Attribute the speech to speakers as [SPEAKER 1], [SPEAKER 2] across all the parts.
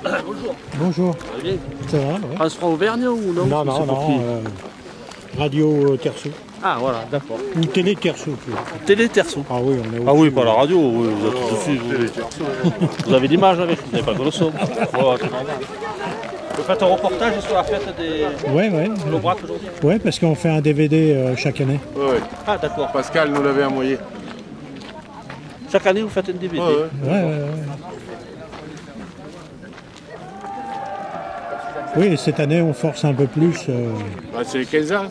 [SPEAKER 1] Bonjour.
[SPEAKER 2] Bonjour.
[SPEAKER 1] Ça va bien?
[SPEAKER 2] Ça va, ouais.
[SPEAKER 1] France Auvergne ou non?
[SPEAKER 2] Non, non, non. Radio Terceau.
[SPEAKER 1] Ah voilà, d'accord.
[SPEAKER 2] Ou Télé Terceau.
[SPEAKER 1] Télé Terceau.
[SPEAKER 2] Ah oui, on est
[SPEAKER 1] Ah oui, pas la radio, oui, vous êtes tout dessus. Vous avez l'image avec, vous n'avez pas que le son. Voilà, c'est normal. Vous faites un reportage sur la fête des Aubrac aujourd'hui?
[SPEAKER 2] Ouais, parce qu'on fait un DVD chaque année.
[SPEAKER 3] Oui.
[SPEAKER 1] Ah d'accord.
[SPEAKER 3] Pascal nous l'avait envoyé.
[SPEAKER 1] Chaque année, vous faites un DVD?
[SPEAKER 2] Ouais. Oui, et cette année, on force un peu plus
[SPEAKER 3] C'est les 15 ans.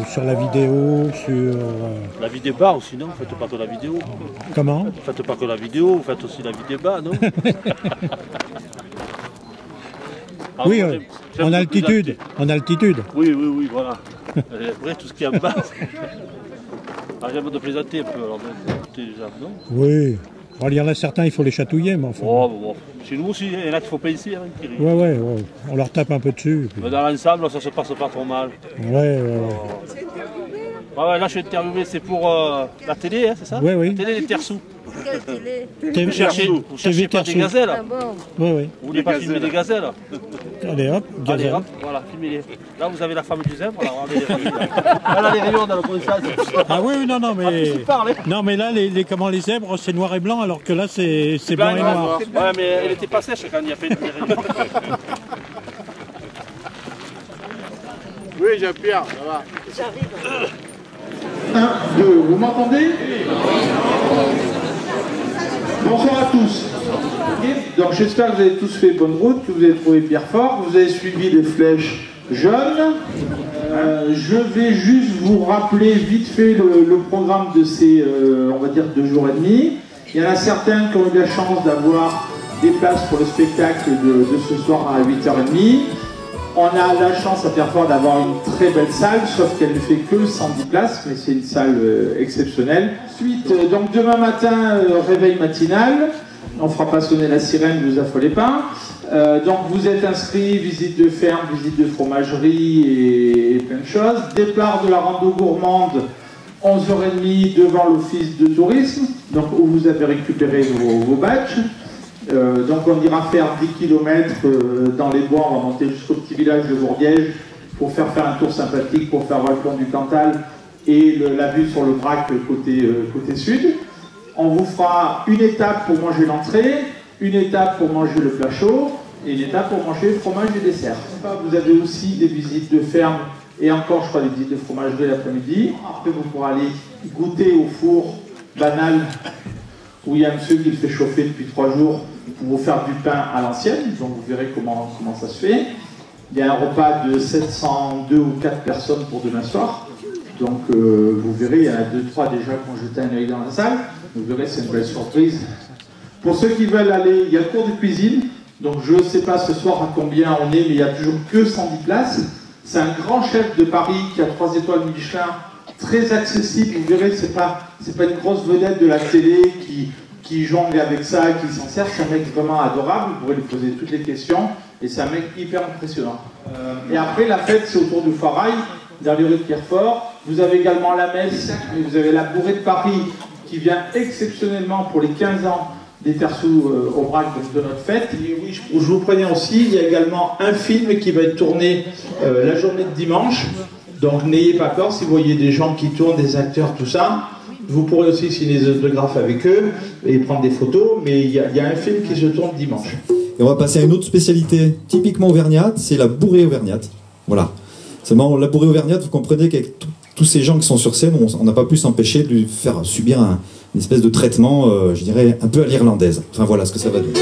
[SPEAKER 2] sur la vidéo, sur...
[SPEAKER 1] La vie débat aussi, non? Vous faites pas que la vidéo?
[SPEAKER 2] Comment?
[SPEAKER 1] Vous faites pas que la vidéo, vous faites aussi la vie débat, non? Ah,
[SPEAKER 2] oui,
[SPEAKER 1] moi, j'aime
[SPEAKER 2] en
[SPEAKER 1] beaucoup
[SPEAKER 2] altitude. En altitude.
[SPEAKER 1] Oui, voilà. Et après, tout ce qui est en bas. Ah, j'aime de plaisanter un peu, alors écoutez les gens, non?
[SPEAKER 2] Oui. Bon, il y en a certains, il faut les chatouiller, mais enfin...
[SPEAKER 1] Bon. Chez nous aussi, il y en a qu'il ne faut pas ici, hein, qui rient.
[SPEAKER 2] Ouais. On leur tape un peu dessus. Puis...
[SPEAKER 1] Mais dans l'ensemble, ça se passe pas trop mal.
[SPEAKER 2] Ouais.
[SPEAKER 1] Là, je suis interviewé, c'est pour la télé, hein, c'est ça?
[SPEAKER 2] Oui.
[SPEAKER 1] La télé des Terçous.
[SPEAKER 4] Quelle télé?
[SPEAKER 1] Vous cherchez pas des gazelles?
[SPEAKER 4] Ah bon?
[SPEAKER 2] Oui.
[SPEAKER 1] Vous voulez pas filmer des gazelles?
[SPEAKER 2] Allez hop,
[SPEAKER 1] Allez,
[SPEAKER 2] gazelle.
[SPEAKER 1] hop, voilà, filmez-les. Là, vous avez la femme du zèbre, là, regardez les rayons. Là, les rayons dans le coïncidence.
[SPEAKER 2] Ah oui, non, mais...
[SPEAKER 1] Parle, hein.
[SPEAKER 2] Non, mais là, les zèbres, c'est noir et blanc, alors que là, c'est blanc et noir.
[SPEAKER 1] Ouais, mais elle était pas sèche quand il y a fait les rayons.
[SPEAKER 3] Oui, Jean-Pierre, ça va.
[SPEAKER 4] J'arrive.
[SPEAKER 5] 1, 2, vous m'entendez? Bonsoir à tous. Donc j'espère que vous avez tous fait bonne route, que vous avez trouvé Pierrefort, que vous avez suivi les flèches jaunes. Je vais juste vous rappeler vite fait le programme de ces, on va dire, 2 jours et demi. Il y en a certains qui ont eu la chance d'avoir des places pour le spectacle de ce soir à 8h30. On a la chance à Pierrefort d'avoir une très belle salle, sauf qu'elle ne fait que 110 places, mais c'est une salle exceptionnelle. Ensuite, donc demain matin, réveil matinal. On ne fera pas sonner la sirène, ne vous affolez pas. Donc vous êtes inscrits, visite de ferme, visite de fromagerie et plein de choses. Départ de la rando gourmande, 11h30 devant l'office de tourisme, donc où vous avez récupéré vos badges. Donc on ira faire 10 km dans les bois, on va monter jusqu'au petit village de Bourdiège pour faire un tour sympathique, pour faire voir le pont du Cantal et la vue sur le Brac côté sud. On vous fera une étape pour manger l'entrée, une étape pour manger le plat chaud et une étape pour manger le fromage et dessert. Vous avez aussi des visites de ferme et encore, je crois, des visites de fromagerie l'après-midi. Après, vous pourrez aller goûter au four banal où il y a un monsieur qui le fait chauffer depuis 3 jours pour vous faire du pain à l'ancienne. Donc vous verrez comment ça se fait. Il y a un repas de 702 ou 4 personnes pour demain soir. Donc vous verrez, il y en a 2-3 déjà qui ont jeté un œil dans la salle. Vous verrez, c'est une belle surprise. Pour ceux qui veulent aller, il y a le cours de cuisine. Donc je ne sais pas ce soir à combien on est, mais il n'y a toujours que 110 places. C'est un grand chef de Paris qui a 3 étoiles Michelin, très accessible. Vous verrez, c'est pas une grosse vedette de la télé qui jongle avec ça, qui s'en sert. C'est un mec vraiment adorable. Vous pourrez lui poser toutes les questions. Et c'est un mec hyper impressionnant. Et après, la fête, c'est autour du Foirail, dans les rues de Pierrefort. Vous avez également la messe, et vous avez la bourrée de Paris qui vient exceptionnellement pour les 15 ans des Terçous Aubrac de notre fête. Et oui, je vous préviens aussi, il y a également un film qui va être tourné la journée de dimanche. Donc n'ayez pas peur si vous voyez des gens qui tournent, des acteurs, tout ça. Vous pourrez aussi signer des autographes avec eux et prendre des photos, mais il y a un film qui se tourne dimanche.
[SPEAKER 6] Et on va passer à une autre spécialité typiquement auvergnate, c'est la bourrée auvergnate. Voilà. Seulement, la bourrée auvergnate, vous comprenez qu'avec tous ces gens qui sont sur scène, on n'a pas pu s'empêcher de lui faire subir une espèce de traitement, je dirais, un peu à l'irlandaise. Enfin voilà ce que ça va donner.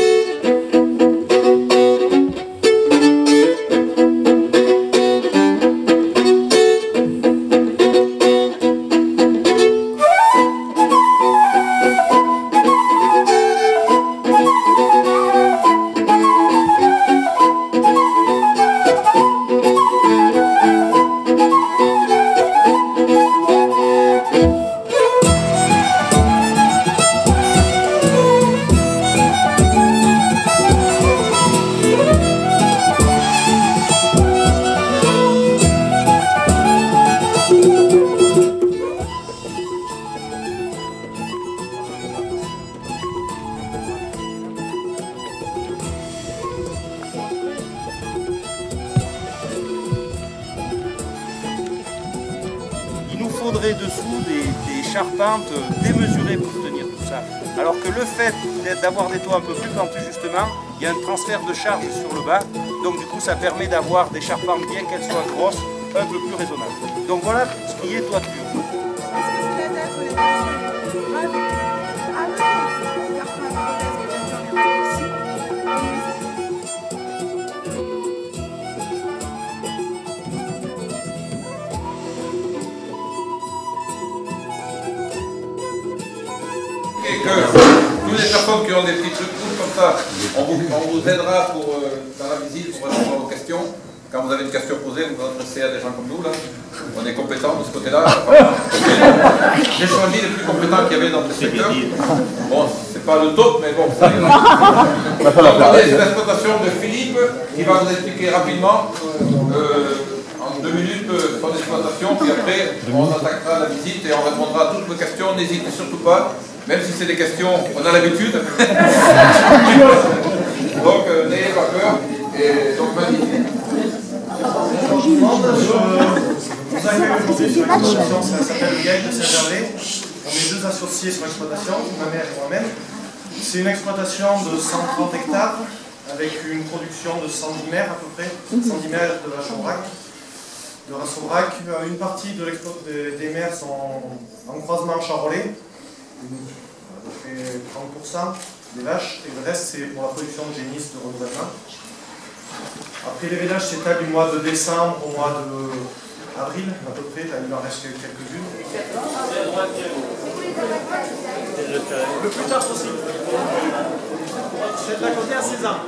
[SPEAKER 4] faudrait dessous des charpentes démesurées pour tenir tout ça. Alors que le fait d'avoir des toits un peu plus pentus justement, il y a un transfert de charge sur le bas, donc du coup ça permet d'avoir des charpentes, bien qu'elles soient grosses, un peu plus raisonnables. Donc voilà ce qui est toiture.
[SPEAKER 7] Et que toutes les personnes qui ont des petits trucs comme ça, on vous aidera dans la visite pour répondre à vos questions. Quand vous avez une question posée, vous vous adressez à des gens comme nous, là. On est compétents de ce côté-là. J'ai choisi les plus compétents qu'il y avait dans le secteur. Bon, c'est pas le top, mais bon, ça ira. Regardez, c'est l'exploitation de Philippe, qui va vous expliquer rapidement, en 2 minutes, son exploitation, puis après, on attaquera la visite et on répondra à toutes vos questions. N'hésitez surtout pas, même si c'est des questions, on a l'habitude. Donc, n'ayez pas peur. Et donc, magnifique.
[SPEAKER 8] Bonjour tout le monde, je vous accueille aujourd'hui sur l'exploitation, ça s'appelle Gaël de Saint-Gervais. On est 2 associés sur l'exploitation, ma mère et moi-même. C'est une exploitation de 130 hectares avec une production de 110 mères à peu près, 110 mères de vaches au brac. Une partie des mères sont en croisement charolais, à peu près 30% des vaches, et le reste c'est pour la production de génisses de renouvellement. Après, les vélages s'étalent du mois de décembre au mois d'avril, à peu près, là, il en reste quelques-unes. Le plus tard possible. C'est de la côté à 16 ans.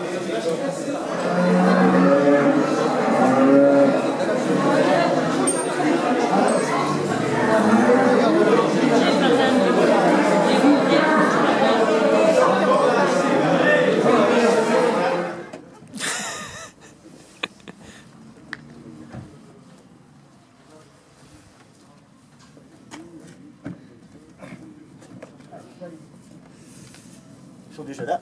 [SPEAKER 8] Ils sont déjà là.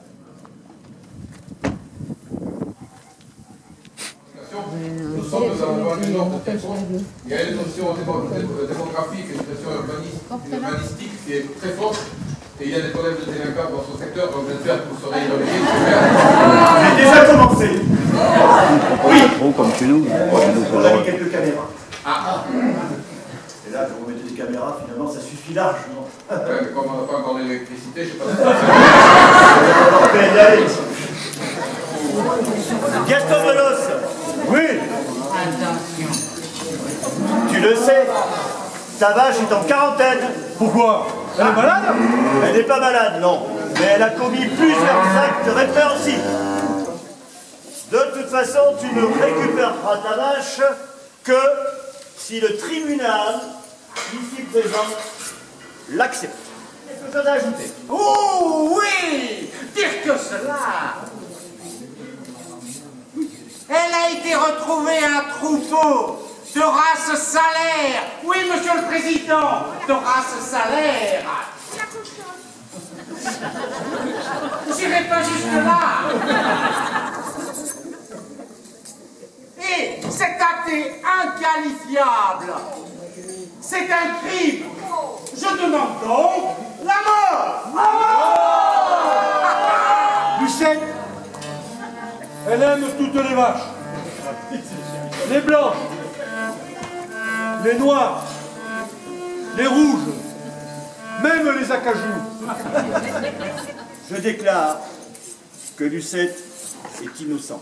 [SPEAKER 7] Nous sommes dans un ordre de tempo. Il y a une notion démographique et une notion urbanistique qui est très forte. Et il y a des problèmes de délinquance dans ce secteur, donc j'espère que vous serez relayés.
[SPEAKER 8] J'ai déjà commencé. Oui.
[SPEAKER 1] Bon, comme chez nous.
[SPEAKER 8] On a mis quelques caméras.
[SPEAKER 7] Ah.
[SPEAKER 8] Et là, quand vous mettez des caméras, finalement, ça suffit largement.
[SPEAKER 7] Ouais, mais comme on n'a pas encore l'électricité, je ne sais pas si
[SPEAKER 8] Gaston Velos. Oui. Tu le sais, ta vache est en quarantaine. Pourquoi? Elle est malade? Elle n'est pas malade, non. Mais elle a commis plusieurs actes répréhensibles. De toute façon, tu ne récupéreras ta vache que si le tribunal, ici présent, l'accepte. Qu'est-ce que tu as ajouté?
[SPEAKER 9] Oh oui! Dire que cela! Elle a été retrouvée un troupeau de race salaire. Oui, monsieur le président, de race salaire. J'irai pas jusque-là. Et cet acte est inqualifiable. C'est un crime. Je demande donc la mort.
[SPEAKER 8] Lucette, elle aime toutes les vaches. Les blancs, les noirs, les rouges, même les acajou. Je déclare que Lucette est innocente.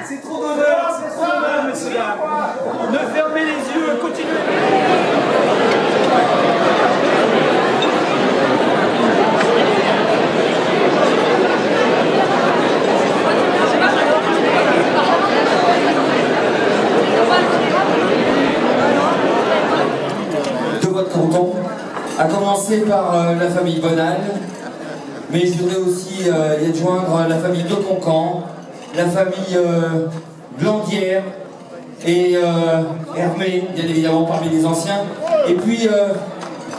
[SPEAKER 9] C'est trop d'honneur, messieurs. Ne fermez les yeux, continuez.
[SPEAKER 10] commencer par la famille Bonal, mais je voudrais aussi y adjoindre la famille de Concan, la famille Blandière et Hermé, bien évidemment parmi les anciens. Et puis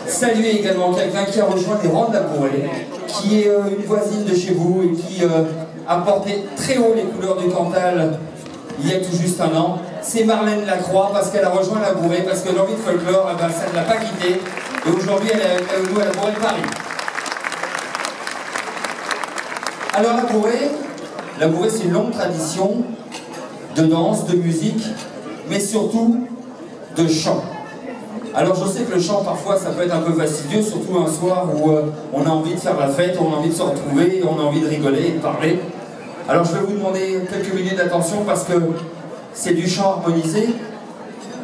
[SPEAKER 10] saluer également quelqu'un qui a rejoint les rangs de la Bourrée, qui est une voisine de chez vous et qui a porté très haut les couleurs du Cantal il y a tout juste un an. C'est Marlène Lacroix, parce qu'elle a rejoint la Bourrée, parce que l'envie de folklore, eh ben, ça ne l'a pas quittée. Et aujourd'hui, elle est avec nous à la Bourrée de Paris. Alors la Bourrée, c'est une longue tradition de danse, de musique, mais surtout de chant. Alors je sais que le chant, parfois, ça peut être un peu fastidieux, surtout un soir où on a envie de faire la fête, on a envie de se retrouver, on a envie de rigoler et de parler. Alors je vais vous demander quelques minutes d'attention parce que c'est du chant harmonisé,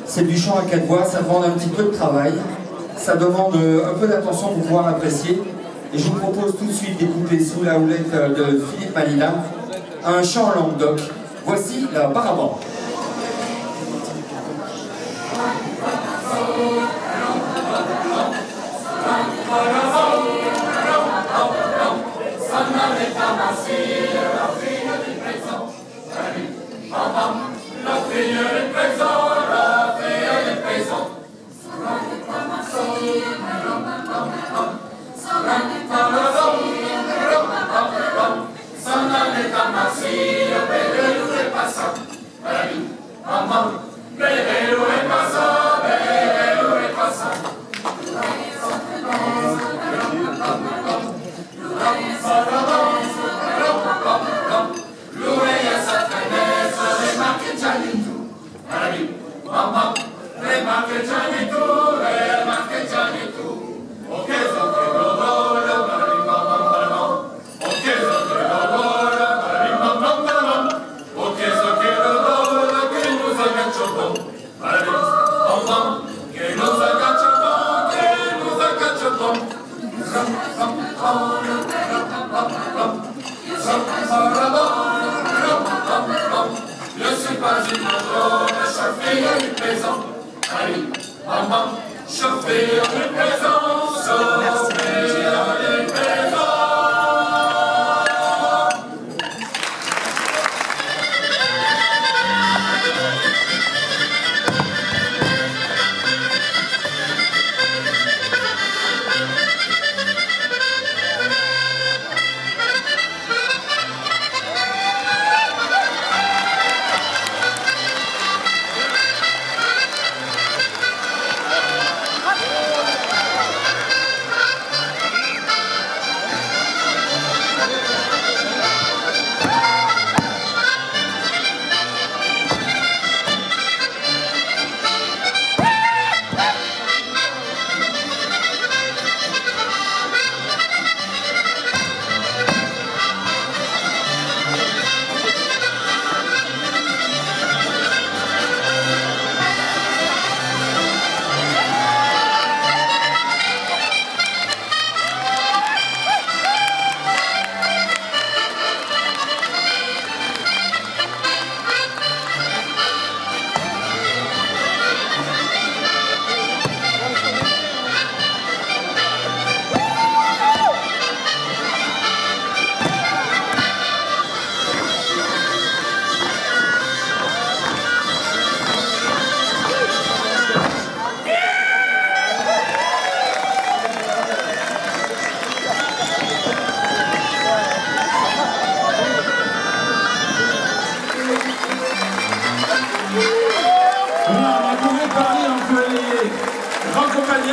[SPEAKER 10] c'est du chant à 4 voix, ça demande un petit peu de travail, ça demande un peu d'attention pour pouvoir apprécier. Et je vous propose tout de suite d'écouter sous la houlette de Philippe Malina un chant Languedoc. Voici la Parabande.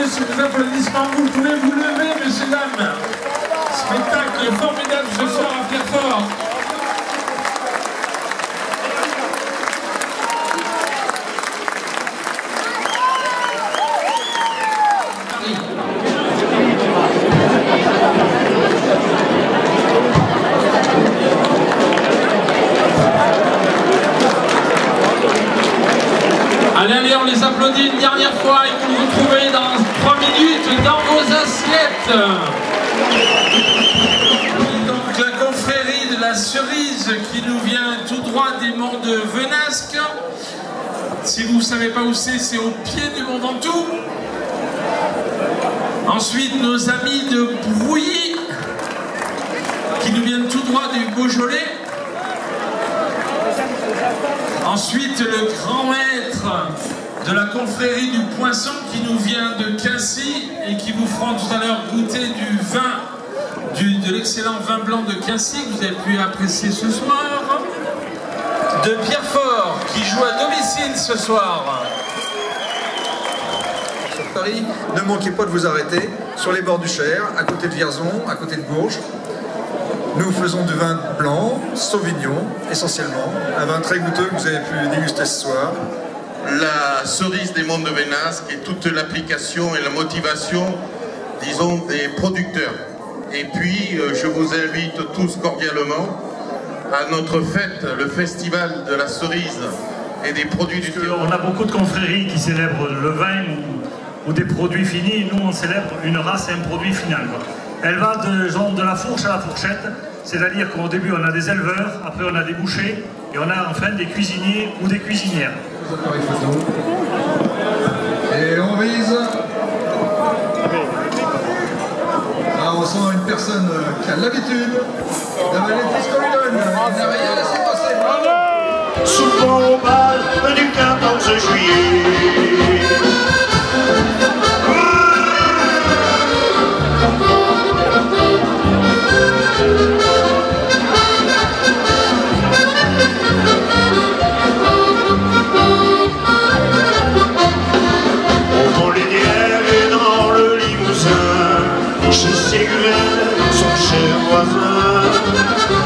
[SPEAKER 5] Sous les applaudissements, vous pouvez vous lever, messieurs, dames. Spectacle formidable ce soir à Pierrefort. Allez, on les applaudit une dernière fois et vous vous retrouvez dans 3 minutes dans vos assiettes. Donc la confrérie de la cerise qui nous vient tout droit des monts de Venasque. Si vous ne savez pas où c'est au pied du mont Ventoux.
[SPEAKER 11] Ensuite, nos amis de Brouilly, qui nous viennent tout droit du Beaujolais. Ensuite, le grand maître de la confrérie du Poinçon qui nous vient de Quincy et qui vous feront tout à l'heure goûter du vin, de l'excellent vin blanc de Quincy que vous avez pu apprécier ce soir. De Pierrefort qui joue à domicile ce soir.
[SPEAKER 12] Sur Paris, ne manquez pas de vous arrêter sur les bords du Cher, à côté de Vierzon, à côté de Bourges. Nous faisons du vin blanc, Sauvignon, essentiellement, un vin très goûteux que vous avez pu déguster ce soir.
[SPEAKER 13] La cerise des monts de Vénasque et toute l'application et la motivation, disons, des producteurs. Et puis, je vous invite tous cordialement à notre fête, le festival de la cerise et des produits du terroir.
[SPEAKER 14] On a beaucoup de confréries qui célèbrent le vin ou des produits finis. Nous, on célèbre une race et un produit final. Elle va de la fourche à la fourchette, c'est-à-dire qu'au début, on a des éleveurs, après on a des bouchers, et on a enfin des cuisiniers ou des cuisinières.
[SPEAKER 12] Et on vise. Là, on sent une personne qui a l'habitude d'avaler tout ce qu'on lui donne. Il n'a rien laissé passer. Bravo!
[SPEAKER 15] Souvent au bal du 14 juillet.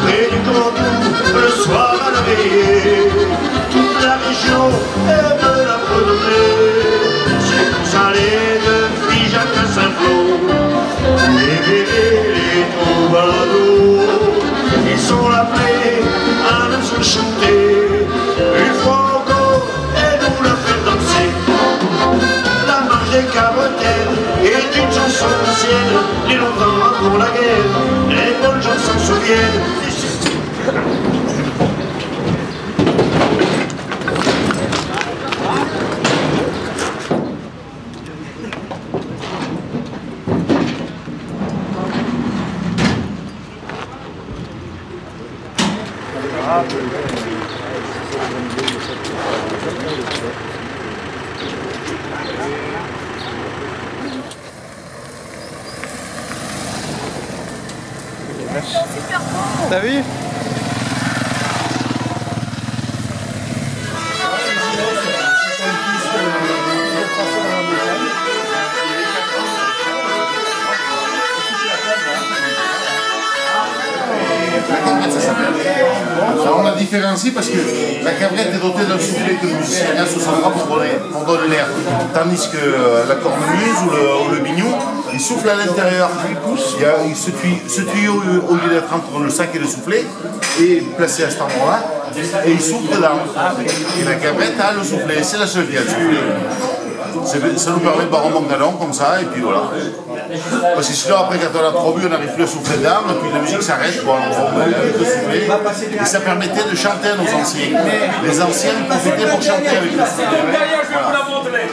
[SPEAKER 15] Près du Grand Tour, le soir à la veillée, toute la région aime la Baudelaire. C'est pour salé de Figeac à Saint-Flour, les bébés, les troubadours, ils sont appelés à nous chanter. Une fois encore, et nous la faire danser. La marche des Cabotaines est une chanson ancienne, les longtemps avant la guerre, les bonnes gens s'en souviennent.
[SPEAKER 16] T'as vu?
[SPEAKER 3] Alors on a différencié parce que la cabrette est dotée d'un soufflet que le musicien a sous son bras pour donner l'air. Tandis que la cornemuse ou le bignou, il souffle à l'intérieur. Il y a ce tuyau, au lieu d'être entre le sac et le soufflet, est placé à cet endroit-là et il souffle dedans. Et la cabrette a le soufflet, c'est la seule qui a le soufflet. Ça nous permet de boire un bon galon comme ça et puis voilà. Parce que sinon après quand on a trop bu on n'arrive plus à souffler dedans et puis la musique s'arrête bon, avec le soufflet et ça permettait de chanter à nos anciens. Les anciens profitaient pour chanter avec le soufflet.
[SPEAKER 15] Derrière, je vais vous la montrer.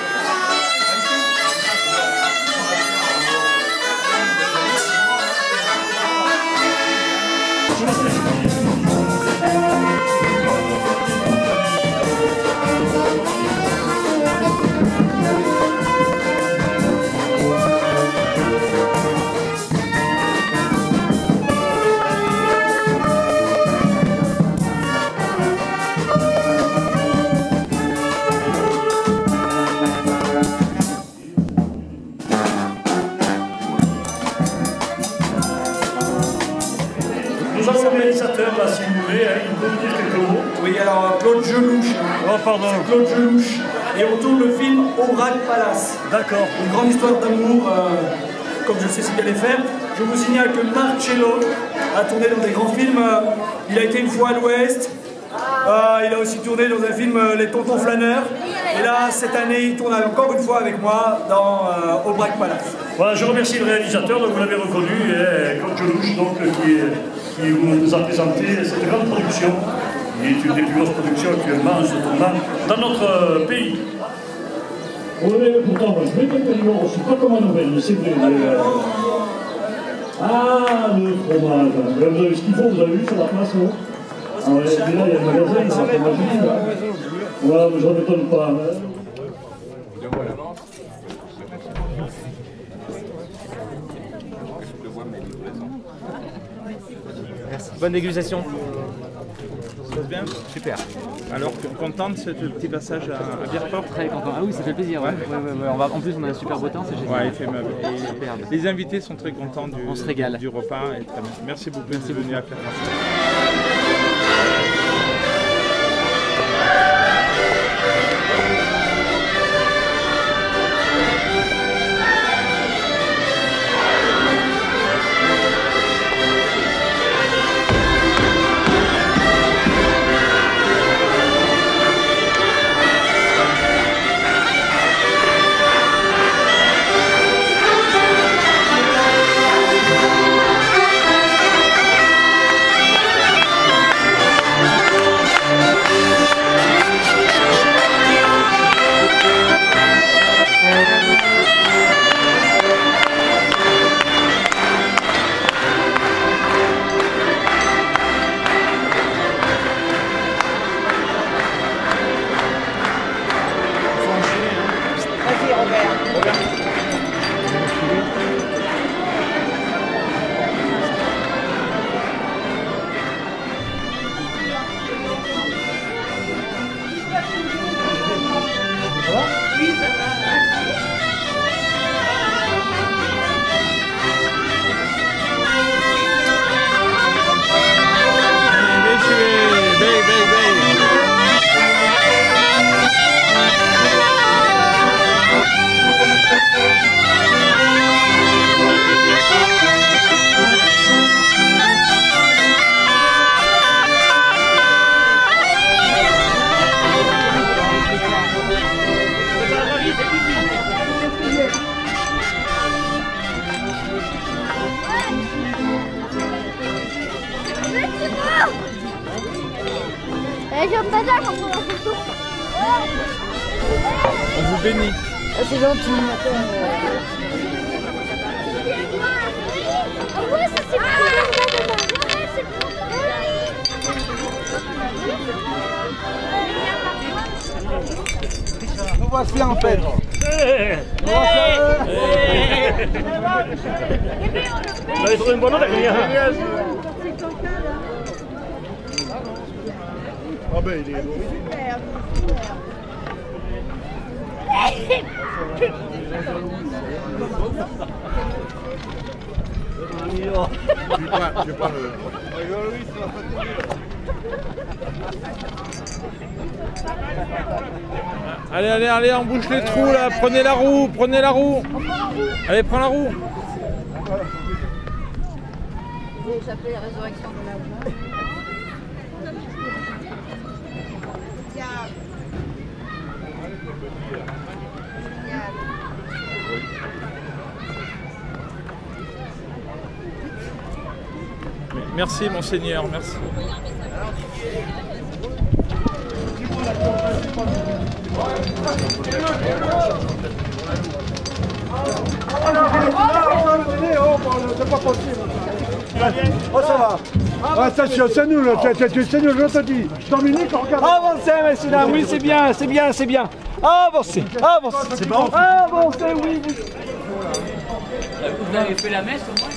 [SPEAKER 14] Là, si vous voulez, il peut vous dire quelques mots.
[SPEAKER 17] Oui, alors Claude Gelouche.
[SPEAKER 14] Oh, pardon.
[SPEAKER 17] Claude Gelouche. Et on tourne le film Aubrac Palace.
[SPEAKER 14] D'accord.
[SPEAKER 17] Une grande histoire d'amour, comme je sais ce qu'il allait faire. Je vous signale que Marcello a tourné dans des grands films. Il a été une fois à l'Ouest. Il a aussi tourné dans un film Les Tontons Flâneurs. Et là, cette année, il tourne encore une fois avec moi dans Aubrac Palace.
[SPEAKER 14] Voilà, je remercie le réalisateur, donc vous l'avez reconnu, Claude Gelouche, donc, qui nous a présenté cette grande production, qui est une des plus grosses productions actuellement en ce tournant dans notre pays. Oui, mais pourtant, moi, je vais pas payer, je suis pas comme un Nobel, c'est vrai. Ah, le fromage. Vous avez vu ce qu'il faut, vous avez vu sur la place, non? Ah ouais, et puis là, il y a le magasin, il sera pas magique, là. Ouais, mais j'en m'étonne pas.
[SPEAKER 4] Merci. Bonne dégustation. Ça se passe bien? Super. Alors, content de ce petit passage à Bierfort?
[SPEAKER 16] Très content. Ah oui, ça fait plaisir. Ouais. On va, en plus, on a un super beau temps, c'est génial.
[SPEAKER 4] Ouais, il fait meuble. Les invités sont très contents du repas. Et très bien. Merci beaucoup d'être venu à Clermont. On vous bénit.
[SPEAKER 18] Ah, c'est gentil.
[SPEAKER 19] Nous voici en fait.
[SPEAKER 14] Vous avez trouvé une bonne oreille.
[SPEAKER 19] Ah ben il est je prends le...
[SPEAKER 4] Allez, on bouche les trous là, prenez la roue. Allez, prends la roue.
[SPEAKER 18] J'ai échappé la résurrection de la voix.
[SPEAKER 4] Merci monseigneur, merci.
[SPEAKER 19] C'est pas possible. Oh ça va. Attention, c'est nul, c'est nul, je te dis. Dominique, regarde.
[SPEAKER 17] Avancez, messieurs, oui, c'est bien. Avancez.
[SPEAKER 19] C'est bon.
[SPEAKER 17] Avancez, oui.
[SPEAKER 16] Vous avez fait la messe au moins?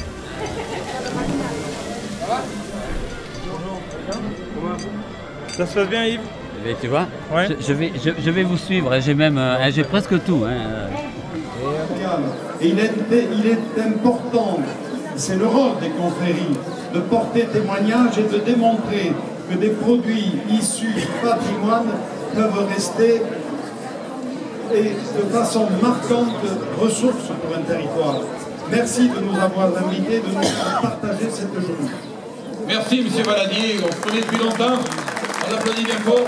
[SPEAKER 4] Ça se passe bien, Yves?
[SPEAKER 16] Mais tu vois,
[SPEAKER 4] ouais.
[SPEAKER 16] je vais vous suivre, j'ai presque tout.
[SPEAKER 20] Et il est important, c'est le rôle des confréries, de porter témoignage et de démontrer que des produits issus du patrimoine peuvent rester et de façon marquante ressources pour un territoire. Merci de nous avoir invités, de nous faire partager cette journée.
[SPEAKER 7] Merci M. Valadier, on se connaît depuis longtemps, on applaudit bien fort.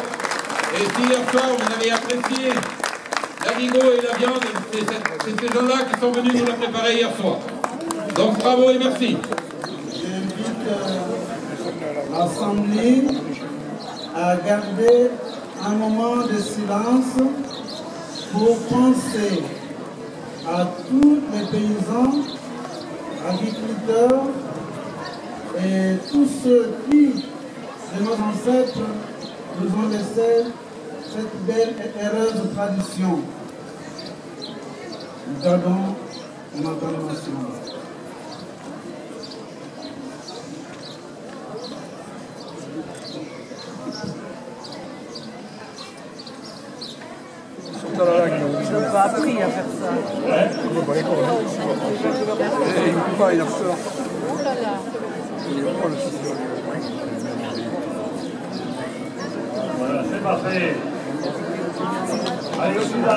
[SPEAKER 7] Et si hier soir vous avez apprécié la gigot et la viande, c'est ces gens-là qui sont venus nous la préparer hier soir. Donc bravo et merci.
[SPEAKER 21] J'invite l'Assemblée à garder un moment de silence
[SPEAKER 20] pour penser à tous les paysans, agriculteurs et tous ceux qui, de nos ancêtres, nous ont laissé cette belle et heureuse tradition. Nous gardons notre nation.
[SPEAKER 2] Je n'ai pas appris à faire ça.
[SPEAKER 19] Il ne peut pas, il a peur.
[SPEAKER 2] Oh là là.
[SPEAKER 14] Voilà, c'est parfait. Allez, je suis là.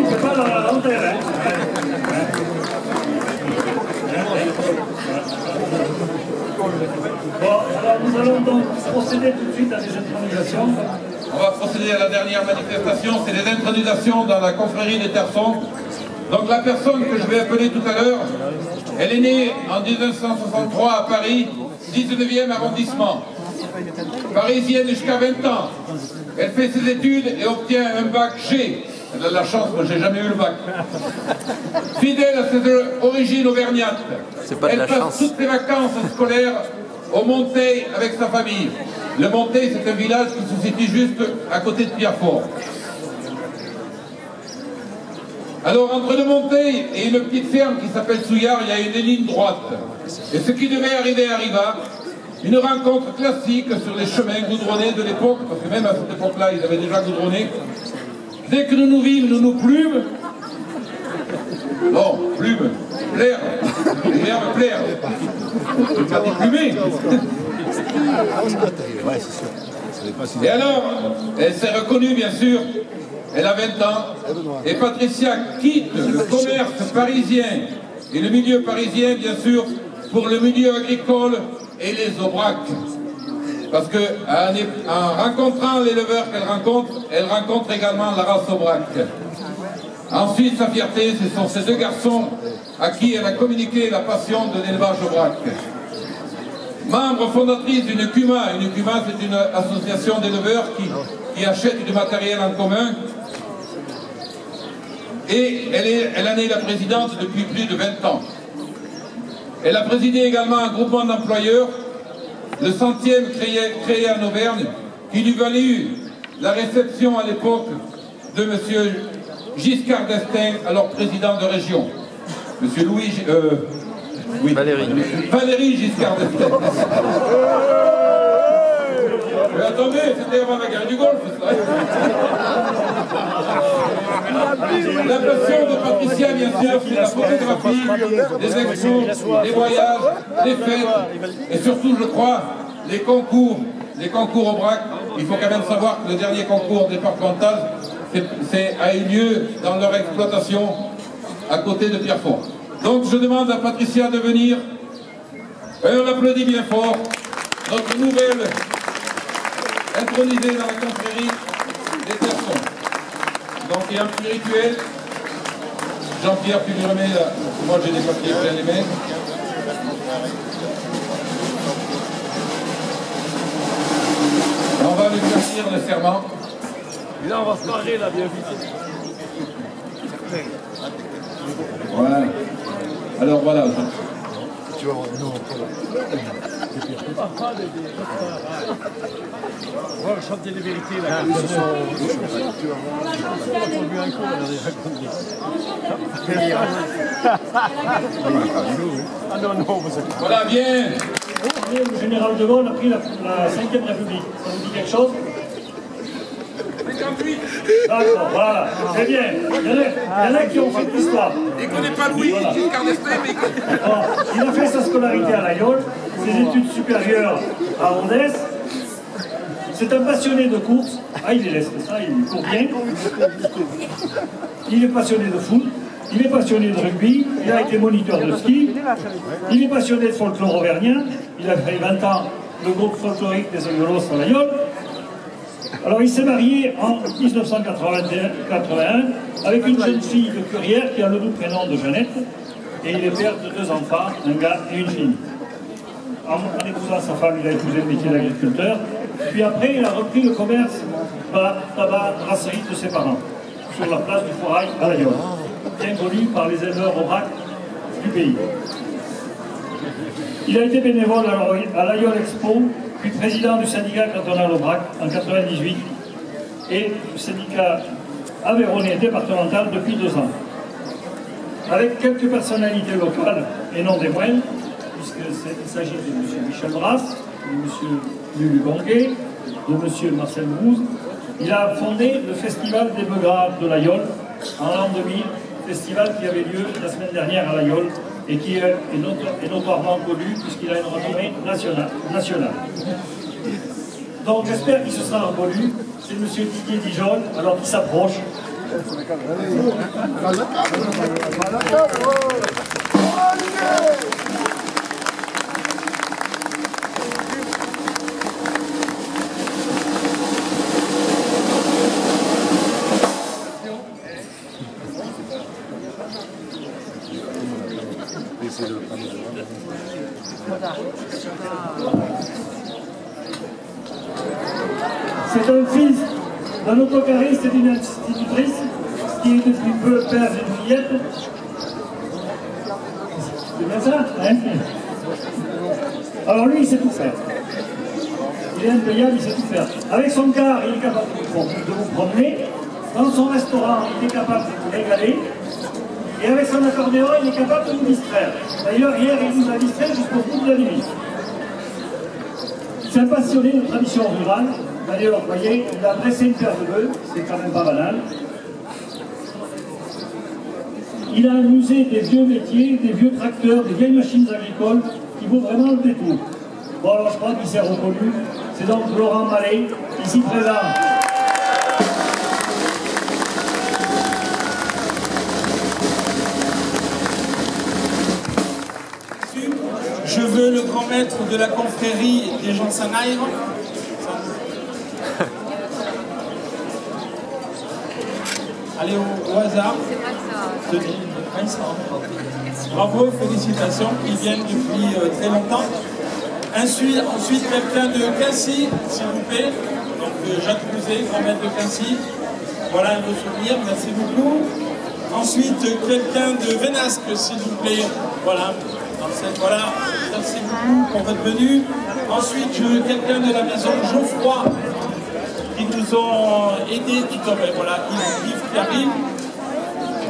[SPEAKER 14] C'est pas dans la lanterne. Bon, alors nous allons donc procéder tout de suite à des intronisations.
[SPEAKER 7] On va procéder à la dernière manifestation, c'est les intronisations dans la confrérie des Terçons. Donc la personne que je vais appeler tout à l'heure, elle est née en 1963 à Paris, 19e arrondissement. Parisienne jusqu'à 20 ans. Elle fait ses études et obtient un bac G. Elle a de la chance, moi j'ai jamais eu le bac. Fidèle à ses origines auvergnates, elle passe toutes les vacances scolaires au Monteil avec sa famille. Le Monteil, c'est un village qui se situe juste à côté de Pierrefort. Alors entre le Monteil et une petite ferme qui s'appelle Souillard, il y a une ligne droite. Et ce qui devait arriver arriva. Une rencontre classique sur les chemins goudronnés de l'époque, parce que même à cette époque-là, ils avaient déjà goudronné. Dès que nous nous vîmes, nous nous plûmes. Non, plume, plaire. Le verbe plaire. Je ne pas dit plumer. Et alors, elle s'est reconnue, bien sûr. Elle a 20 ans. Et Patricia quitte le commerce parisien et le milieu parisien, bien sûr, pour le milieu agricole et les aubracs. Parce que en rencontrant l'éleveur qu'elle rencontre, elle rencontre également la race aubrac. Ensuite, sa fierté, ce sont ces deux garçons à qui elle a communiqué la passion de l'élevage aubrac. Membre fondatrice d'une CUMA. Une CUMA, c'est une association d'éleveurs qui achètent du matériel en commun. Et elle en est la présidente depuis plus de 20 ans. Elle a présidé également un groupement d'employeurs, le 100e créé en Auvergne, qui lui valut la réception à l'époque de M. Giscard d'Estaing, alors président de région. M. Valéry Giscard d'Estaing. Mais attendez, c'était avant la guerre du Golfe, ça. La passion de Patricia, bien sûr, c'est la photographie, les expos, les voyages, les fêtes, et surtout, je crois, les concours aubrac. Il faut quand même savoir que le dernier concours départemental a eu lieu dans leur exploitation à côté de Pierrefort. Donc je demande à Patricia de venir. Et on applaudit bien fort notre nouvelle intronisée dans la confrérie des Terçons. Donc il y a un petit rituel. Jean-Pierre, tu lui remets là. Moi j'ai des papiers plein les mains. On va lui faire dire le serment.
[SPEAKER 1] Et là on va se marrer là bien vite.
[SPEAKER 7] Voilà. Alors voilà.
[SPEAKER 19] Tu vas voir, non,
[SPEAKER 1] On va chanter les vérités là.
[SPEAKER 7] Voilà, bien.
[SPEAKER 14] Le général de Gaulle a pris la 5e République. Ça vous dit quelque chose? D'accord, voilà, c'est bien. Il y en a qui ont fait de l'histoire.
[SPEAKER 7] Il ne connaît pas Louis, Giscard d'Estaing, mais
[SPEAKER 14] il a fait sa scolarité à La Yole, ses études supérieures à Rodez, C'est un passionné de course. Ah, il est leste, ça, il court bien. Il est passionné de foot. Il est passionné de rugby. Il a été moniteur de ski. Il est passionné de folklore auvergnat. Il a fait 20 ans le groupe folklorique des Ayolos à l'Aïol. Alors, il s'est marié en 1981 avec une jeune fille de Currières qui a le doux prénom de Jeannette. Et il est père de 2 enfants, un gars et une fille. En épousant sa femme, il a épousé le métier d'agriculteur. Puis après, il a repris le commerce tabac brasserie de ses parents, sur la place du Foirail à l'Aïol, bien connu par les éleveurs au brac du pays. Il a été bénévole à l'Aïol Expo, puis président du syndicat cantonal au brac en 1998 et du syndicat aveyronnais départemental depuis 2 ans. Avec quelques personnalités locales, et non des moindres, puisqu'il s'agit de M. Michel Brasse, de M. Lulu Gonguet, de M. Marcel Brouze, il a fondé le Festival des Beugras de l'Aïol en l'an 2000, festival qui avait lieu la semaine dernière à l'Aïol et qui est notoirement connu puisqu'il a une renommée nationale. Donc j'espère qu'il se sera reconnu. C'est M. Didier Dijon, alors qu'il s'approche. C'est un fils d'un autocariste et d'une institutrice qui est depuis peu père d'une fillette. C'est bien ça, hein? Alors lui, il sait tout faire. Il est impayable, il sait tout faire. Avec son car, il est capable de vous promener. Dans son restaurant, il est capable de vous régaler. Et avec son accordéon, il est capable de nous distraire. D'ailleurs, hier, il nous a distrait jusqu'au bout de la nuit. C'est un passionné de tradition rurale. D'ailleurs, vous voyez, il a dressé une paire de bœufs, c'est quand même pas banal. Il a un musée des vieux métiers, des vieux tracteurs, des vieilles machines agricoles qui vaut vraiment le détour. Bon, alors je crois qu'il s'est reconnu. C'est donc Laurent Mallet, ici présent.
[SPEAKER 11] Je veux le grand maître de la confrérie des gens Sanaïre. Allez au hasard. Bravo, félicitations, ils viennent depuis très longtemps. Ensuite quelqu'un de Quincy, s'il vous plaît. Donc Jacques Pouzet, grand maître de Quincy. Voilà un beau souvenir, merci beaucoup. Ensuite quelqu'un de Vénasque, s'il vous plaît. Voilà. Voilà, merci beaucoup pour votre venue. Ensuite, je veux quelqu'un de la maison Geoffroy qui nous ont aidés tout à l'heure. Voilà, Yves qui arrive.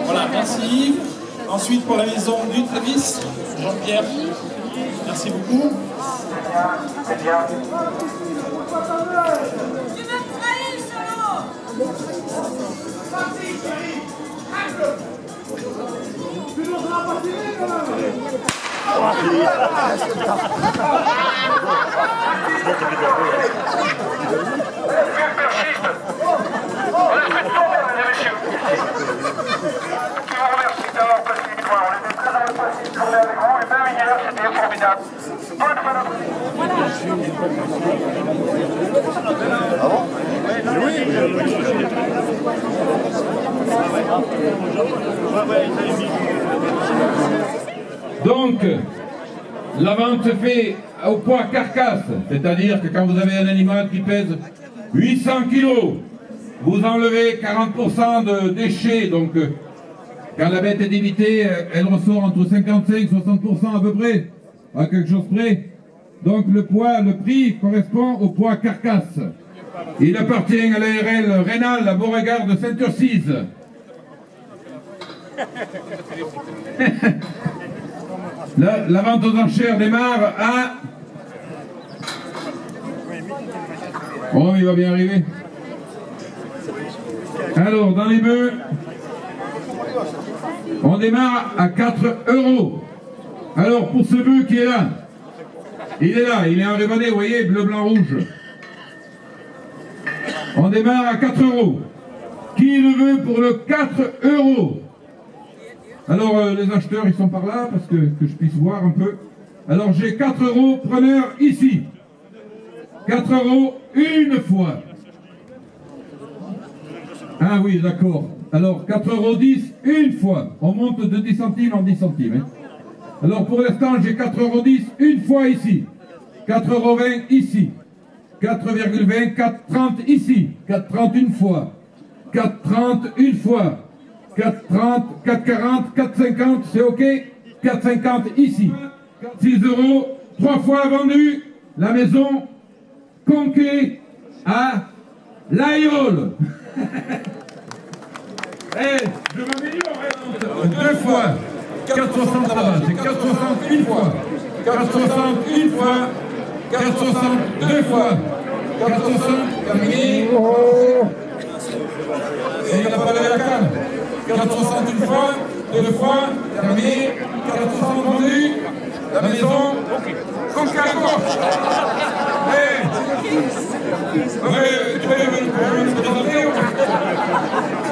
[SPEAKER 11] Voilà, merci Yves. Ensuite, pour la maison du Trévis, Jean-Pierre. Merci beaucoup.
[SPEAKER 6] Donc, la vente se fait au poids carcasse, c'est-à-dire que quand vous avez un animal qui pèse 800 kg, vous enlevez 40% de déchets, donc quand la bête est débitée, elle ressort entre 55 et 60% à peu près, à quelque chose près. Donc le prix correspond au poids carcasse. Il appartient à l'ARL Rénal, à Beauregard de Saint-Urcise. La vente aux enchères démarre à... Oh, il va bien arriver. Alors, dans les bœufs, on démarre à 4 €. Alors, pour ce bœuf qui est là, il est en rubané, vous voyez, bleu, blanc, rouge. On démarre à 4 €. Qui le veut pour le 4 €? Alors les acheteurs ils sont par là parce que je puisse voir un peu. Alors j'ai 4 € preneur ici. 4 € une fois. Ah oui, d'accord. Alors 4,10 € une fois. On monte de 10 centimes en 10 centimes. Hein. Alors pour l'instant j'ai 4,10 € une fois ici. 4,20 € ici. 4,20, 4,30 ici. 4,30 une fois. 4,30 une fois. 4,30, 4,40, 4,50, c'est ok. 4,50 ici. 6 €, 3 fois vendu. La maison Conquet à l'Aïole. Eh, je m'améliore. 2 fois. 4,60 là-bas. C'est 4,60 une fois. 4,60 une fois. 4,60 deux fois. 4,60 terminé. Et il n'a pas levé la canne. 4,60 une fois, 2 fois, terminé. 4,60 vendu. La maison, Conquet à gauche. Tu peux me présenter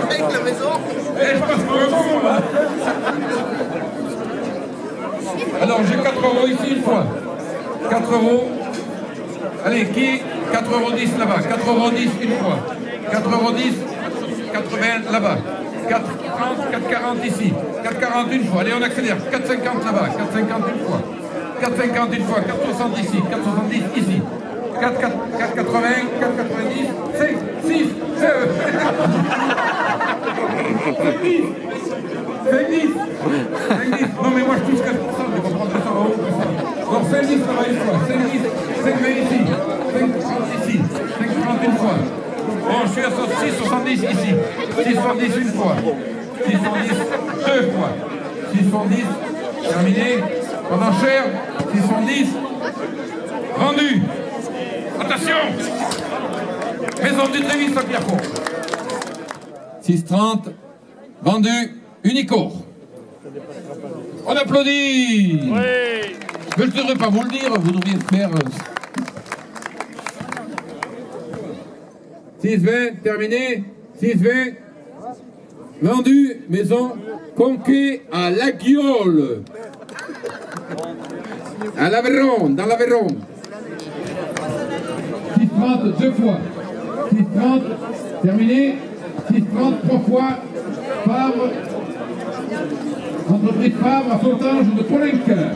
[SPEAKER 6] avec la maison. Je passe pour un bon là. Alors j'ai 4 € ici une fois. 4 €. Allez, qui 4,10 € là-bas. 4,10 € une fois. 4,10 €, 80 là-bas. 4,30, 4,40 ici. 4,40 une fois. Allez, on accélère. 4,50 là-bas. 4,50 une fois. 4,50 une fois. 4,60 ici. 4,70 ici. 4,80, 4,90, 5, 6, 7. 5,10. Non mais moi je touche 4%, je vais prendre 200 €. Donc 5,10 là-bas une fois. 5,10, 5,20 ici. 5,30 ici. 5,30 une fois. Bon, je suis à 6,70 ici. 6,70 une fois. 6,70 deux fois. 6,70, terminé. Pendant cher, 6,70, vendu. Attention! Maison du Trévis à Pierrefonds. 6,30, vendu, Unicor. On applaudit! Oui. Mais je ne devrais pas vous le dire, vous devriez le faire. 6,20, terminé. 6,20, vendu, maison, Conquet à l'Aguiole. À l'Aveyron, dans l'Aveyron. 6,30 deux fois. 6,30, terminé. 6,30 trois fois. Favre, entreprise Favre à Fontange de Polenquin.